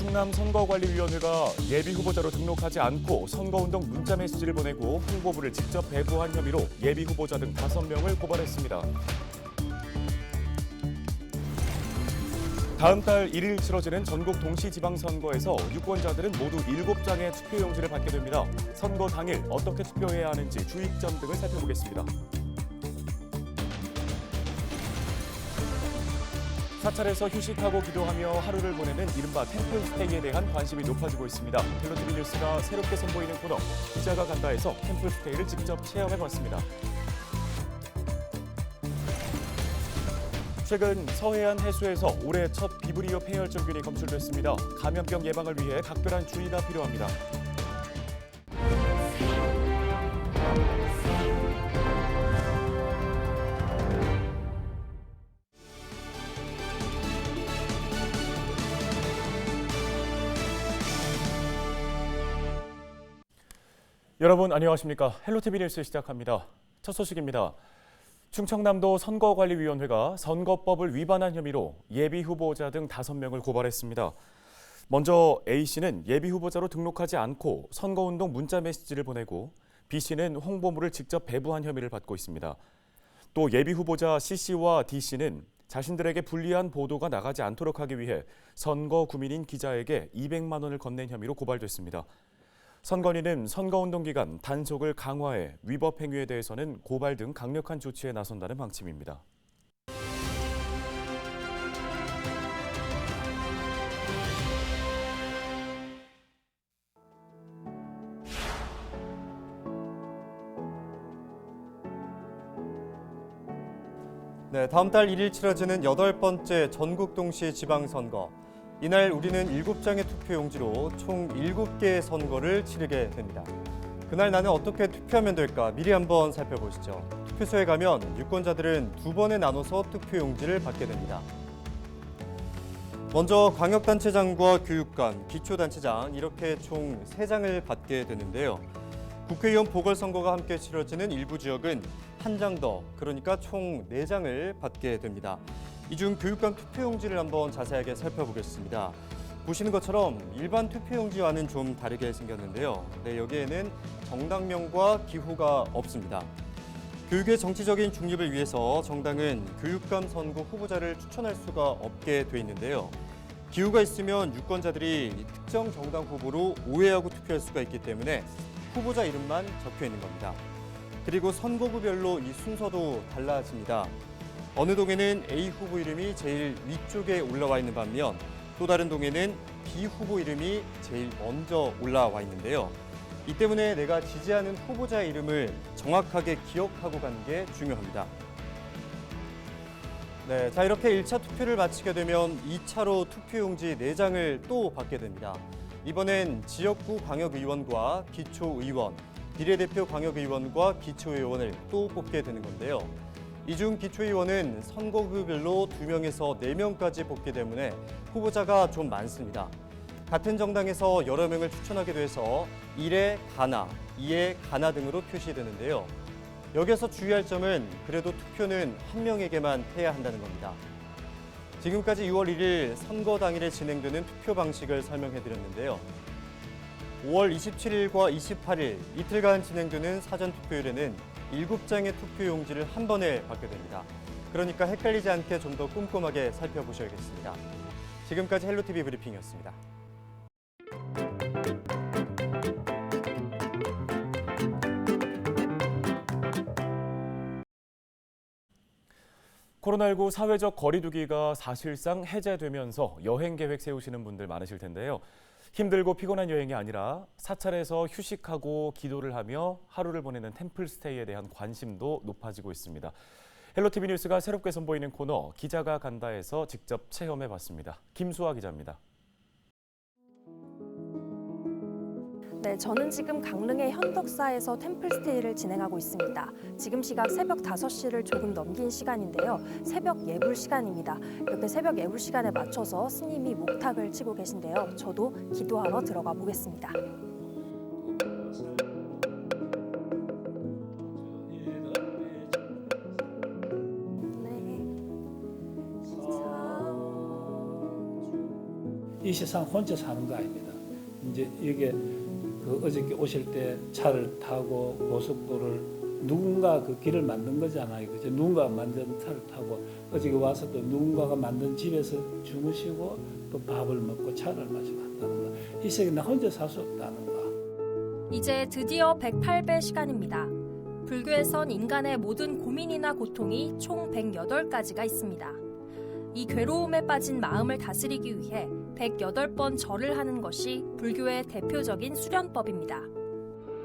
충남선거관리위원회가 예비후보자로 등록하지 않고 선거운동 문자 메시지를 보내고 홍보부를 직접 배부한 혐의로 예비후보자 등 5명을 고발했습니다. 다음 달 1일 치러지는 전국 동시지방선거에서 유권자들은 모두 7장의 투표용지를 받게 됩니다. 선거 당일 어떻게 투표해야 하는지 주의점 등을 살펴보겠습니다. 사찰에서 휴식하고 기도하며 하루를 보내는 이른바 템플스테이에 대한 관심이 높아지고 있습니다. 헬로티비 뉴스가 새롭게 선보이는 코너 기자가 간다에서 템플스테이를 직접 체험해봤습니다. 최근 서해안 해수에서 올해 첫 비브리오 폐혈증균이 검출됐습니다. 감염병 예방을 위해 각별한 주의가 필요합니다. 여러분 안녕하십니까? 헬로티비 뉴스 시작합니다. 첫 소식입니다. 충청남도 선거관리위원회가 선거법을 위반한 혐의로 예비후보자 등 5명을 고발했습니다. 먼저 A씨는 예비후보자로 등록하지 않고 선거운동 문자 메시지를 보내고 B씨는 홍보물을 직접 배부한 혐의를 받고 있습니다. 또 예비후보자 C씨와 D씨는 자신들에게 불리한 보도가 나가지 않도록 하기 위해 선거 구민인 기자에게 200만 원을 건넨 혐의로 고발됐습니다. 선관위는 선거운동 기간 단속을 강화해 위법 행위에 대해서는 고발 등 강력한 조치에 나선다는 방침입니다. 네, 다음 달 1일 치러지는 8번째 전국 동시 지방선거. 이날 우리는 7장의 투표용지로 총 7개의 선거를 치르게 됩니다. 그날 나는 어떻게 투표하면 될까 미리 한번 살펴보시죠. 투표소에 가면 유권자들은 2번에 나눠서 투표용지를 받게 됩니다. 먼저 광역단체장과 교육감, 기초단체장 이렇게 총 3장을 받게 되는데요. 국회의원 보궐선거가 함께 치러지는 일부 지역은 한 장 더, 그러니까 총 4장을 받게 됩니다. 이 중 교육감 투표용지를 한번 자세하게 살펴보겠습니다. 보시는 것처럼 일반 투표용지와는 좀 다르게 생겼는데요. 여기에는 정당명과 기호가 없습니다. 교육의 정치적인 중립을 위해서 정당은 교육감 선거 후보자를 추천할 수가 없게 돼 있는데요. 기호가 있으면 유권자들이 특정 정당 후보로 오해하고 투표할 수가 있기 때문에 후보자 이름만 적혀 있는 겁니다. 그리고 선거구별로 이 순서도 달라집니다. 어느 동에는 A 후보 이름이 제일 위쪽에 올라와 있는 반면 또 다른 동에는 B 후보 이름이 제일 먼저 올라와 있는데요. 이 때문에 내가 지지하는 후보자의 이름을 정확하게 기억하고 가는 게 중요합니다. 네, 자 이렇게 1차 투표를 마치게 되면 2차로 투표용지 4장을 또 받게 됩니다. 이번엔 지역구 광역의원과 기초의원, 비례대표 광역의원과 기초의원을 또 뽑게 되는 건데요. 이 중 기초의원은 선거구별로 2명에서 4명까지 뽑기 때문에 후보자가 좀 많습니다. 같은 정당에서 여러 명을 추천하기도 해서 1에 가나, 2에 가나 등으로 표시되는데요. 여기서 주의할 점은 그래도 투표는 한 명에게만 해야 한다는 겁니다. 지금까지 6월 1일 선거 당일에 진행되는 투표 방식을 설명해드렸는데요. 5월 27일과 28일 이틀간 진행되는 사전투표일에는 7장의 투표용지를 한 번에 받게 됩니다. 그러니까 헷갈리지 않게 좀 더 꼼꼼하게 살펴보셔야겠습니다. 지금까지 헬로티비 브리핑이었습니다. 코로나19 사회적 거리두기가 사실상 해제되면서 여행 계획 세우시는 분들 많으실 텐데요. 힘들고 피곤한 여행이 아니라 사찰에서 휴식하고 기도를 하며 하루를 보내는 템플스테이에 대한 관심도 높아지고 있습니다. 헬로티비 뉴스가 새롭게 선보이는 코너 기자가 간다에서 직접 체험해봤습니다. 김수아 기자입니다. 네, 저는 지금 강릉의 현덕사에서 템플스테이를 진행하고 있습니다. 지금 시각 새벽 5시를 조금 넘긴 시간인데요. 새벽 예불 시간입니다. 이렇게 새벽 예불 시간에 맞춰서 스님이 목탁을 치고 계신데요. 저도 기도하러 들어가 보겠습니다. 이 세상 혼자 사는 거 아닙니다. 이제 여기 그 어저께 오실 때 차를 타고 고속도로를 누군가 그 길을 만든 거잖아요. 그죠? 누군가 만든 차를 타고 어저께 와서 또 누군가가 만든 집에서 주무시고 또 밥을 먹고 차를 마시고 한다는 거. 이 세상에 나 혼자 살 수 없다는 거. 이제 드디어 108배 시간입니다. 불교에선 인간의 모든 고민이나 고통이 총 108가지가 있습니다. 이 괴로움에 빠진 마음을 다스리기 위해 108번 절을 하는 것이 불교의 대표적인 수련법입니다.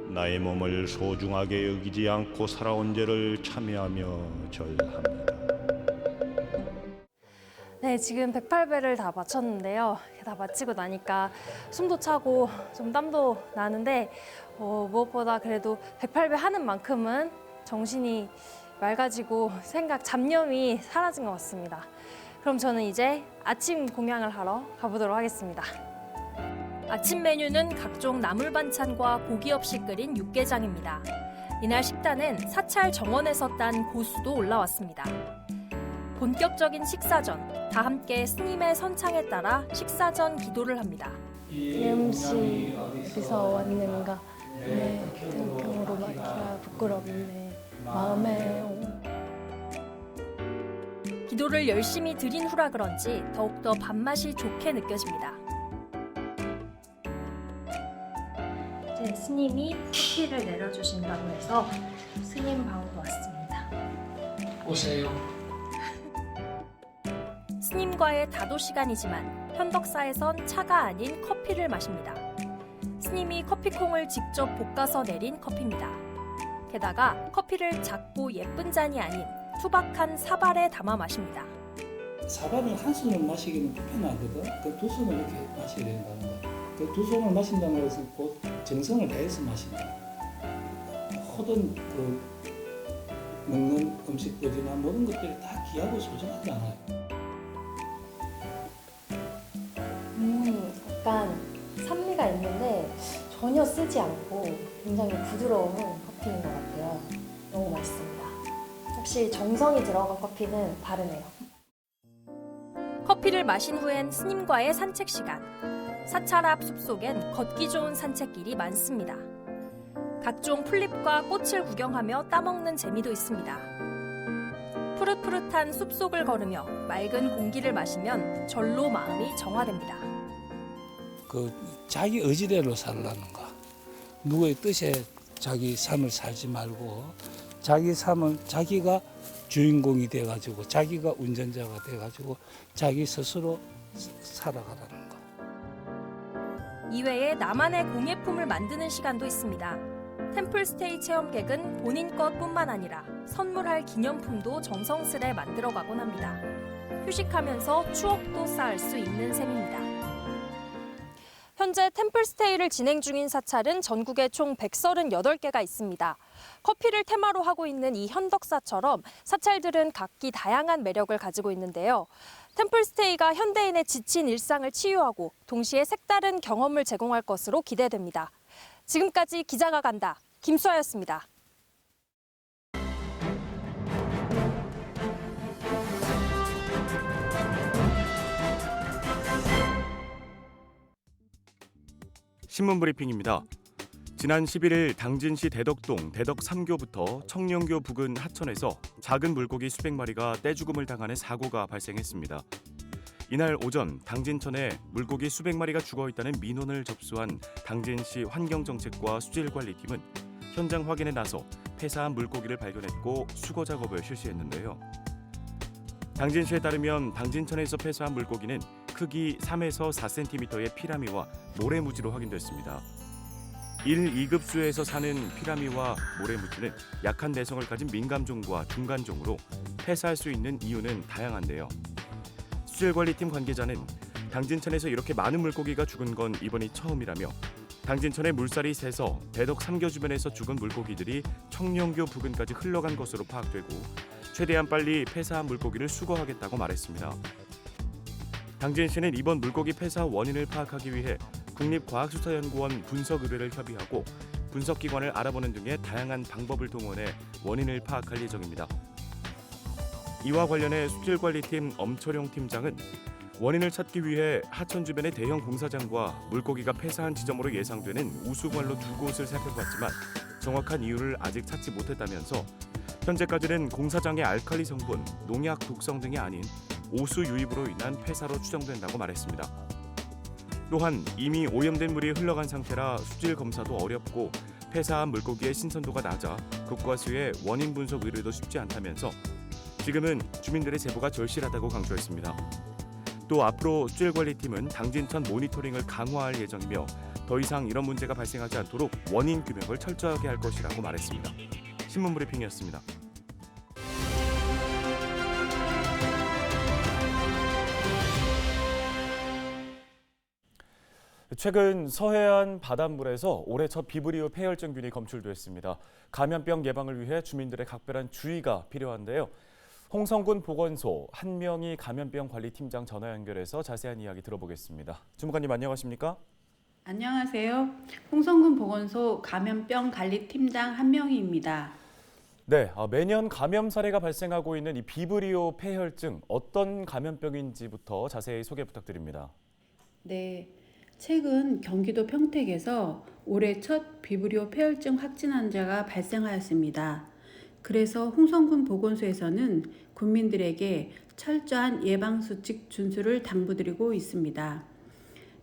나의 몸을 소중하게 여기지 않고 살아온 죄를 참여하며 절합니다. 네, 지금 108배를 다 마쳤는데요. 다 마치고 나니까 숨도 차고 좀 땀도 나는데 무엇보다 그래도 108배 하는 만큼은 정신이 맑아지고 잡념이 사라진 것 같습니다. 그럼 저는 이제 아침 공양을 하러 가보도록 하겠습니다. 아침 메뉴는 각종 나물 반찬과 고기 없이 끓인 육개장입니다. 이날 식단은 사찰 정원에서 딴 고수도 올라왔습니다. 본격적인 식사 전 다 함께 스님의 선창에 따라 식사 전 기도를 합니다. 이 음식 어디서 왔는가? 내 등등으로 막히라 부끄럽네 마음에. 기도를 열심히 드린 후라 그런지 더욱더 밥맛이 좋게 느껴집니다. 제 스님이 커피를 내려주신다고 해서 스님 방으로 왔습니다. 오세요. 스님과의 다도 시간이지만 현덕사에선 차가 아닌 커피를 마십니다. 스님이 커피콩을 직접 볶아서 내린 커피입니다. 게다가 커피를 작고 예쁜 잔이 아닌 투박한 사발에 담아 마십니다. 사발을 한 손으로 마시기는 불편하거든. 그 두 손을 이렇게 마셔야 된다는 거. 그 두 손을 마신다는 것은 곧 정성을 다해서 마신다. 모든 그 먹는 음식들이나 모든 것들이 다 귀하고 소중하잖아요. 약간 산미가 있는데 전혀 쓰지 않고 굉장히 부드러운 커피인 것 같아요. 너무 맛있습니다. 확실히 정성이 들어간 커피는 다르네요. 커피를 마신 후엔 스님과의 산책 시간. 사찰 앞 숲속엔 걷기 좋은 산책길이 많습니다. 각종 풀잎과 꽃을 구경하며 따먹는 재미도 있습니다. 푸릇푸릇한 숲속을 걸으며 맑은 공기를 마시면 절로 마음이 정화됩니다. 그 자기 의지대로 살라는 거. 누구의 뜻에 자기 삶을 살지 말고 자기 삶을 자기가 주인공이 돼가지고 자기가 운전자가 돼가지고 자기 스스로 살아가라는 거. 이외에 나만의 공예품을 만드는 시간도 있습니다. 템플스테이 체험객은 본인 것뿐만 아니라 선물할 기념품도 정성스레 만들어가곤 합니다. 휴식하면서 추억도 쌓을 수 있는 셈입니다. 현재 템플스테이를 진행 중인 사찰은 전국에 총 138개가 있습니다. 커피를 테마로 하고 있는 이 현덕사처럼 사찰들은 각기 다양한 매력을 가지고 있는데요. 템플스테이가 현대인의 지친 일상을 치유하고 동시에 색다른 경험을 제공할 것으로 기대됩니다. 지금까지 기자가 간다. 김수아였습니다. 신문 브리핑입니다. 지난 11일 당진시 대덕동 대덕 3교부터 청령교 부근 하천에서 작은 물고기 수백 마리가 떼죽음을 당하는 사고가 발생했습니다. 이날 오전 당진천에 물고기 수백 마리가 죽어있다는 민원을 접수한 당진시 환경정책과 수질관리팀은 현장 확인에 나서 폐사한 물고기를 발견했고 수거 작업을 실시했는데요. 당진시에 따르면 당진천에서 폐사한 물고기는 크기 3에서 4cm의 피라미와 모래무지로 확인됐습니다. 1, 2급수에서 사는 피라미와 모래무지는 약한 내성을 가진 민감종과 중간종으로 폐사할 수 있는 이유는 다양한데요. 수질관리팀 관계자는 당진천에서 이렇게 많은 물고기가 죽은 건 이번이 처음이라며 당진천에 물살이 새서 대덕 3교 주변에서 죽은 물고기들이 청령교 부근까지 흘러간 것으로 파악되고 최대한 빨리 폐사한 물고기를 수거하겠다고 말했습니다. 당진시는 이번 물고기 폐사 원인을 파악하기 위해 국립과학수사연구원 분석 의뢰를 협의하고 분석기관을 알아보는 등의 다양한 방법을 동원해 원인을 파악할 예정입니다. 이와 관련해 수질관리팀 엄철용 팀장은 원인을 찾기 위해 하천 주변의 대형 공사장과 물고기가 폐사한 지점으로 예상되는 우수관로 2곳을 살펴봤지만 정확한 이유를 아직 찾지 못했다면서 현재까지는 공사장의 알칼리 성분, 농약 독성 등이 아닌 오수 유입으로 인한 폐사로 추정된다고 말했습니다. 또한 이미 오염된 물이 흘러간 상태라 수질 검사도 어렵고 폐사한 물고기의 신선도가 낮아 국과수의 원인 분석 의뢰도 쉽지 않다면서 지금은 주민들의 제보가 절실하다고 강조했습니다. 또 앞으로 수질관리팀은 당진천 모니터링을 강화할 예정이며 더 이상 이런 문제가 발생하지 않도록 원인 규명을 철저하게 할 것이라고 말했습니다. 신문 브리핑이었습니다. 최근 서해안 바닷물에서 올해 첫 비브리오 폐혈증균이 검출됐습니다. 감염병 예방을 위해 주민들의 각별한 주의가 필요한데요. 홍성군 보건소 한명희 감염병 관리팀장 전화 연결해서 자세한 이야기 들어보겠습니다. 주무관님 안녕하십니까? 안녕하세요. 홍성군 보건소 감염병 관리팀장 한명희입니다. 네, 매년 감염 사례가 발생하고 있는 이 비브리오 폐혈증 어떤 감염병인지부터 자세히 소개 부탁드립니다. 네, 최근 경기도 평택에서 올해 첫 비브리오 폐혈증 확진 환자가 발생하였습니다. 그래서 홍성군 보건소에서는 국민들에게 철저한 예방수칙 준수를 당부드리고 있습니다.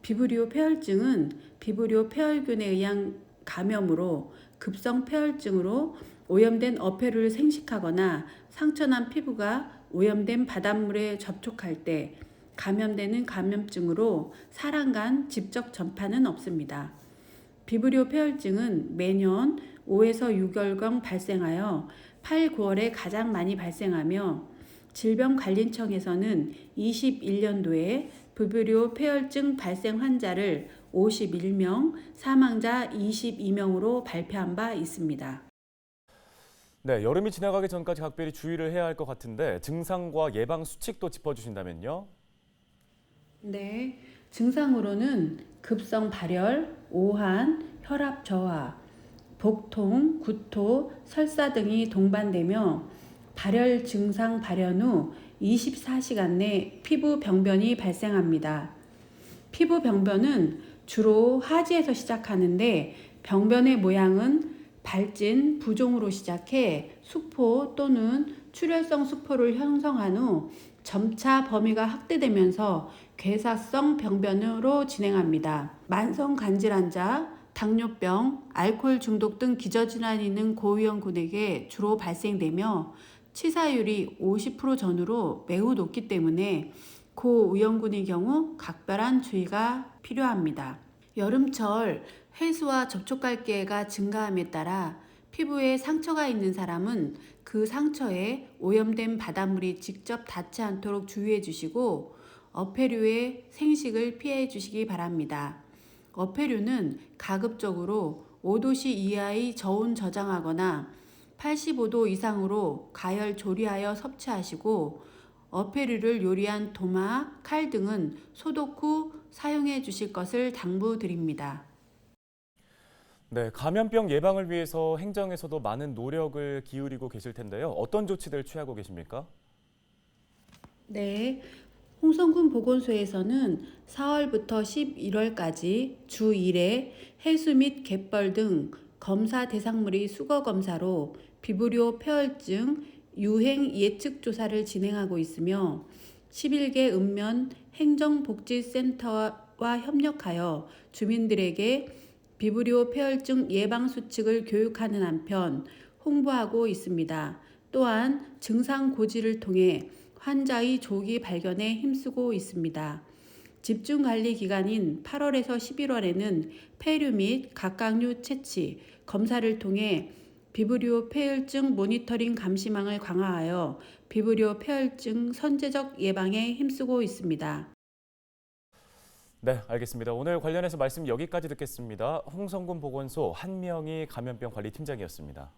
비브리오 폐혈증은 비브리오 폐혈균에 의한 감염으로 급성 폐혈증으로 오염된 어패류를 생식하거나 상처난 피부가 오염된 바닷물에 접촉할 때 감염되는 감염증으로 사람 간 직접 전파는 없습니다. 비브리오 폐혈증은 매년 5에서 6월경 발생하여 8, 9월에 가장 많이 발생하며 질병관리청에서는 21년도에 비브리오 폐혈증 발생 환자를 51명, 사망자 22명으로 발표한 바 있습니다. 네, 여름이 지나가기 전까지 각별히 주의를 해야 할 것 같은데 증상과 예방 수칙도 짚어주신다면요? 네, 증상으로는 급성 발열, 오한, 혈압 저하, 복통, 구토, 설사 등이 동반되며 발열 증상 발현 후 24시간 내 피부 병변이 발생합니다. 피부 병변은 주로 하지에서 시작하는데 병변의 모양은 발진, 부종으로 시작해 수포 또는 출혈성 수포를 형성한 후 점차 범위가 확대되면서 괴사성 병변으로 진행합니다. 만성 간질 환자, 당뇨병, 알코올 중독 등 기저질환이 있는 고위험군에게 주로 발생되며 치사율이 50% 전후로 매우 높기 때문에 고위험군의 경우 각별한 주의가 필요합니다. 여름철 해수와 접촉갈기가 증가함에 따라 피부에 상처가 있는 사람은 그 상처에 오염된 바닷물이 직접 닿지 않도록 주의해 주시고 어패류의 생식을 피해 주시기 바랍니다. 어패류는 가급적으로 5도씨 이하의 저온 저장하거나 85도 이상으로 가열 조리하여 섭취하시고 어패류를 요리한 도마, 칼 등은 소독 후 사용해 주실 것을 당부드립니다. 네, 감염병 예방을 위해서 행정에서도 많은 노력을 기울이고 계실 텐데요. 어떤 조치들 취하고 계십니까? 네, 홍성군 보건소에서는 4월부터 11월까지 주 1회 해수 및 갯벌 등 검사 대상물의 수거 검사로 비브리오 폐혈증 유행 예측 조사를 진행하고 있으며 11개 읍면 행정복지센터와 협력하여 주민들에게 비브리오 폐혈증 예방 수칙을 교육하는 한편 홍보하고 있습니다. 또한 증상 고지를 통해 환자의 조기 발견에 힘쓰고 있습니다. 집중관리 기간인 8월에서 11월에는 폐류 및 각각류 채취, 검사를 통해 비브리오 폐혈증 모니터링 감시망을 강화하여 비브리오 폐혈증 선제적 예방에 힘쓰고 있습니다. 네, 알겠습니다. 오늘 관련해서 말씀 여기까지 듣겠습니다. 홍성군 보건소 한명희 감염병 관리팀장이었습니다.